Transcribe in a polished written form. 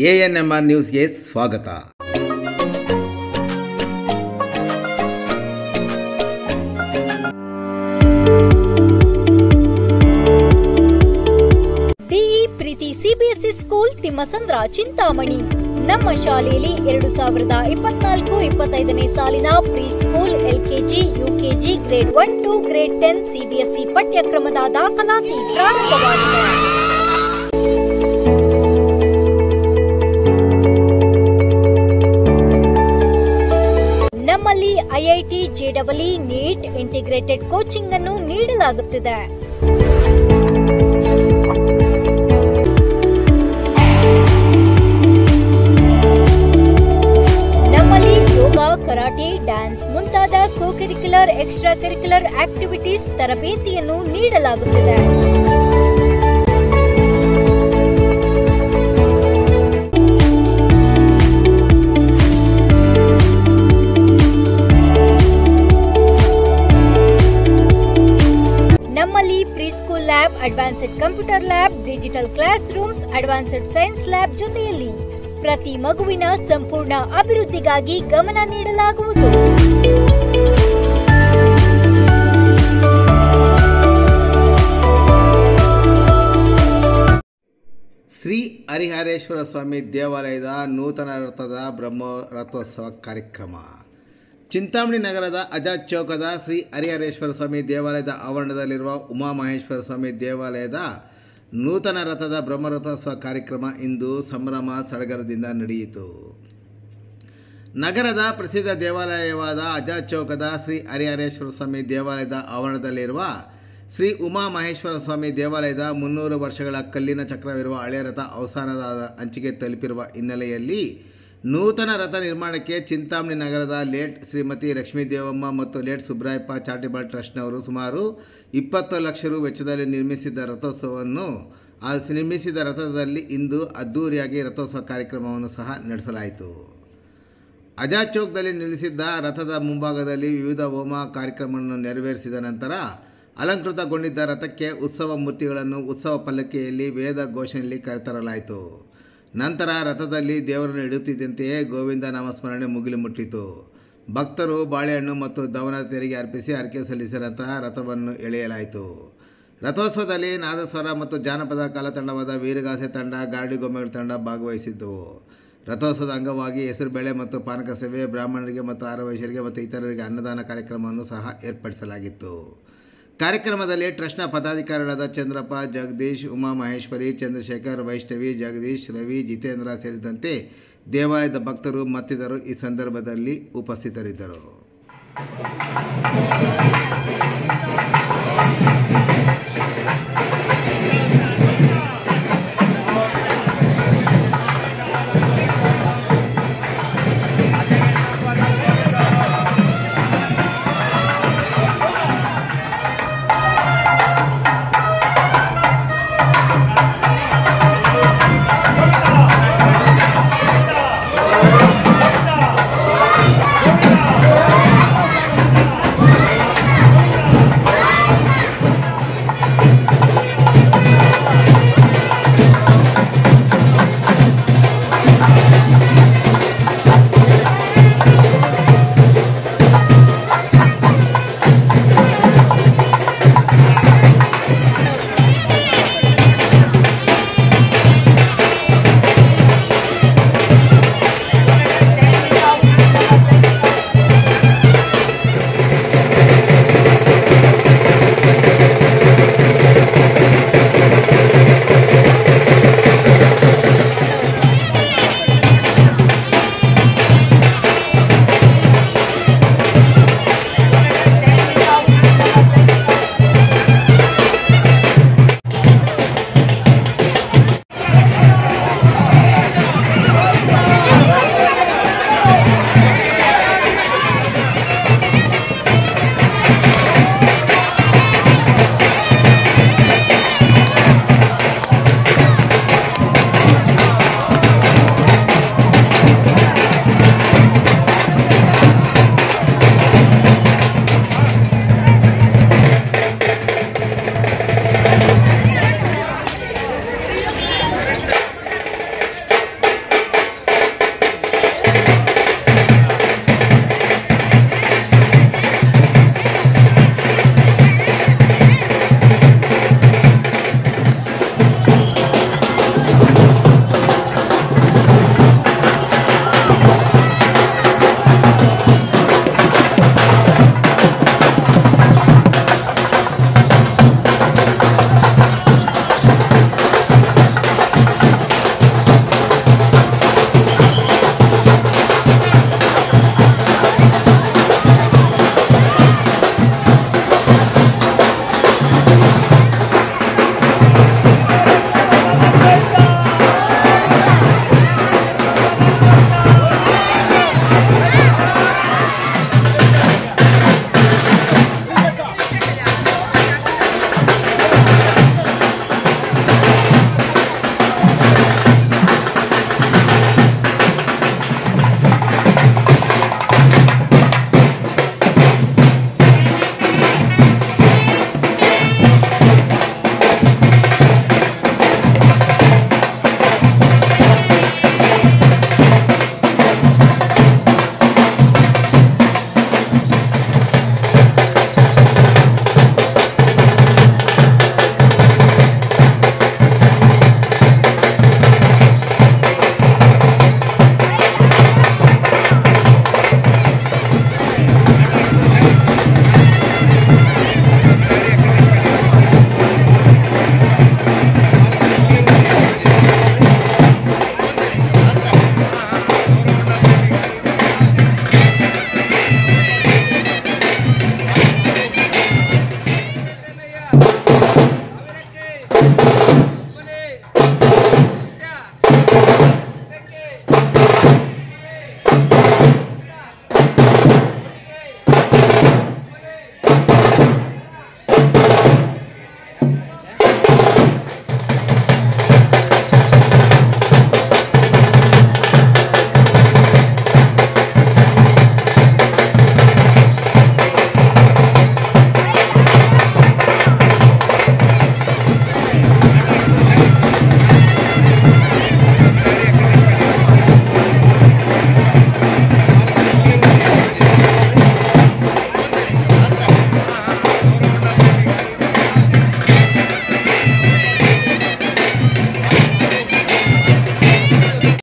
ANMR ನ್ಯೂಸ್ಗೆ ಸ್ವಾಗತ. D E Preethi CBSE school Thimmasandra Chintamani. ನಮ್ಮ ಶಾಲೆಯಲ್ಲಿ 2024-25ನೇ ಸಾಲಿನ pre school, LKG, UKG, grade 1 to grade 10 CBSE ಪಠ್ಯಕ್ರಮದ ದಾಖಲಾತಿ ಪ್ರಾರಂಭವಾಗಿದೆ. ನಮ್ಮಲ್ಲಿ ಐಐಟಿ, ಜೆಡಬ್ಲ್ಇ, ನೀಟ್, ಇಂಟಿಗ್ರೇಟೆಡ್ ಕೋಚಿಂಗ್ ಅನ್ನು ನೀಡಲಾಗುತ್ತಿದೆ. ನಮ್ಮಲ್ಲಿ ಯೋಗ, ಕರಾಟೆ, ಡ್ಯಾನ್ಸ್ ಮುಂತಾದ ಕೋ-ಕರಿಕ್ಯುಲರ್, ಎಕ್ಸ್ಟ್ರಾ ಕರಿಕ್ಯುಲರ್ ಆಕ್ಟಿವಿಟೀಸ್ ತರಬೇತಿಯನ್ನು ನೀಡಲಾಗುತ್ತಿದೆ. ನಮ್ಮಲ್ಲಿ pre school lab, advanced computer lab, digital classrooms, advanced science lab ಜೊತೆಯಲ್ಲಿ ಪ್ರತಿ ಮಗುವಿನ ಸಂಪೂರ್ಣ ಅಭಿವೃದ್ಧಿಗಾಗಿ ಗಮನ ನೀಡಲಾಗುವುದು. ಶ್ರೀ ಹರಿಹರೇಶ್ವರ ಸ್ವಾಮಿ ದೇವಾಲಯದ ನೂತನ ರಥದ ಬ್ರಹ್ಮರಥೋತ್ಸವ ಕಾರ್ಯಕ್ರಮ. ಚಿಂತಾಮಣಿ ನಗರದ ಆಜಾದ್ ಚೌಕದ ಶ್ರೀ ಹರಿಹರೇಶ್ವರ ಸ್ವಾಮಿ ದೇವಾಲಯದ ಆವರಣದಲ್ಲಿರುವ ಉಮಾಮಹೇಶ್ವರ ಸ್ವಾಮಿ ದೇವಾಲಯದ ನೂತನ ರಥದ ಬ್ರಹ್ಮರಥೋತ್ಸವ ಕಾರ್ಯಕ್ರಮ ಇಂದು ಸಂಭ್ರಮ ಸಡಗರದಿಂದ ನಡೆಯಿತು. ನಗರದ ಪ್ರಸಿದ್ಧ ದೇವಾಲಯವಾದ ಆಜಾದ್ ಚೌಕದ ಶ್ರೀ ಹರಿಹರೇಶ್ವರ ಸ್ವಾಮಿ ದೇವಾಲಯದ ಆವರಣದಲ್ಲಿರುವ ಶ್ರೀ ಉಮಾಮಹೇಶ್ವರ ಸ್ವಾಮಿ ದೇವಾಲಯದ 300 ವರ್ಷಗಳ ಕಲ್ಲಿನ ಚಕ್ರವಿರುವ ಹಳೆಯ ರಥ ಅವಸಾನದ ಅಂಚಿಗೆ ತಲುಪಿರುವ ಹಿನ್ನೆಲೆಯಲ್ಲಿ ನೂತನ ರಥ ನಿರ್ಮಾಣಕ್ಕೆ ಚಿಂತಾಮಣಿ ನಗರದ ಲೇಟ್ ಶ್ರೀಮತಿ ಲಕ್ಷ್ಮೀ ದೇವಮ್ಮ ಮತ್ತು ಲೇಟ್ ಸುಬ್ರಾಯಪ್ಪ ಚಾರಿಟಬಲ್ ಟ್ರಸ್ಟ್ನವರು ಸುಮಾರು 20 ಲಕ್ಷ ರು ವೆಚ್ಚದಲ್ಲಿ ನಿರ್ಮಿಸಿದ ರಥದಲ್ಲಿ ಇಂದು ಅದ್ದೂರಿಯಾಗಿ ರಥೋತ್ಸವ ಕಾರ್ಯಕ್ರಮವನ್ನು ಸಹ ನಡೆಸಲಾಯಿತು. ಆಜಾದ್ ಚೌಕ್ದಲ್ಲಿ ನಿಲ್ಲಿಸಿದ್ದ ರಥದ ಮುಂಭಾಗದಲ್ಲಿ ವಿವಿಧ ಹೋಮ ಕಾರ್ಯಕ್ರಮವನ್ನು ನೆರವೇರಿಸಿದ ನಂತರ ಅಲಂಕೃತಗೊಂಡಿದ್ದ ರಥಕ್ಕೆ ಉತ್ಸವ ಮೂರ್ತಿಗಳನ್ನು ಉತ್ಸವ ಪಲ್ಲಕ್ಕಿಯಲ್ಲಿ ವೇದ ಘೋಷಣೆಯಲ್ಲಿ ಕರೆತರಲಾಯಿತು. ನಂತರ ರಥದಲ್ಲಿ ದೇವರನ್ನು ಇಡುತ್ತಿದ್ದಂತೆಯೇ ಗೋವಿಂದ ನಾಮಸ್ಮರಣೆ ಮುಗಿಲು ಮುಟ್ಟಿತು. ಭಕ್ತರು ಬಾಳೆಹಣ್ಣು ಮತ್ತು ದವನ ತೆರಿಗೆ ಅರ್ಪಿಸಿ ಹರಕೆ ಸಲ್ಲಿಸಿದ ನಂತರ ರಥವನ್ನು ಎಳೆಯಲಾಯಿತು. ರಥೋತ್ಸವದಲ್ಲಿ ನಾದಸ್ವರ ಮತ್ತು ಜಾನಪದ ಕಲಾತಂಡವಾದ ವೀರಗಾಸೆ ತಂಡ, ಗಾರಡಿಗೊಮ್ಮೆಗಳ ತಂಡ ಭಾಗವಹಿಸಿದ್ದವು. ರಥೋತ್ಸವದ ಅಂಗವಾಗಿ ಹೆಸರುಬೇಳೆ ಮತ್ತು ಪಾನಕ ಸೇವೆ, ಬ್ರಾಹ್ಮಣರಿಗೆ ಮತ್ತು ಆರವೈಶ್ಯರಿಗೆ ಮತ್ತು ಇತರರಿಗೆ ಅನ್ನದಾನ ಕಾರ್ಯಕ್ರಮವನ್ನು ಸಹ ಏರ್ಪಡಿಸಲಾಗಿತ್ತು. ಕಾರ್ಯಕ್ರಮದಲ್ಲಿ ಟ್ರಸ್ಟ್ನ ಪದಾಧಿಕಾರಿಗಳಾದ ಚಂದ್ರಪ್ಪ, ಜಗದೀಶ್, ಉಮಾಮಹೇಶ್ವರಿ, ಚಂದ್ರಶೇಖರ್, ವೈಷ್ಣವಿ, ಜಗದೀಶ್, ರವಿ, ಜಿತೇಂದ್ರ ಸೇರಿದಂತೆ ದೇವಾಲಯದ ಭಕ್ತರು ಮತ್ತಿತರರು ಈ ಸಂದರ್ಭದಲ್ಲಿ ಉಪಸ್ಥಿತರಿದ್ದರು.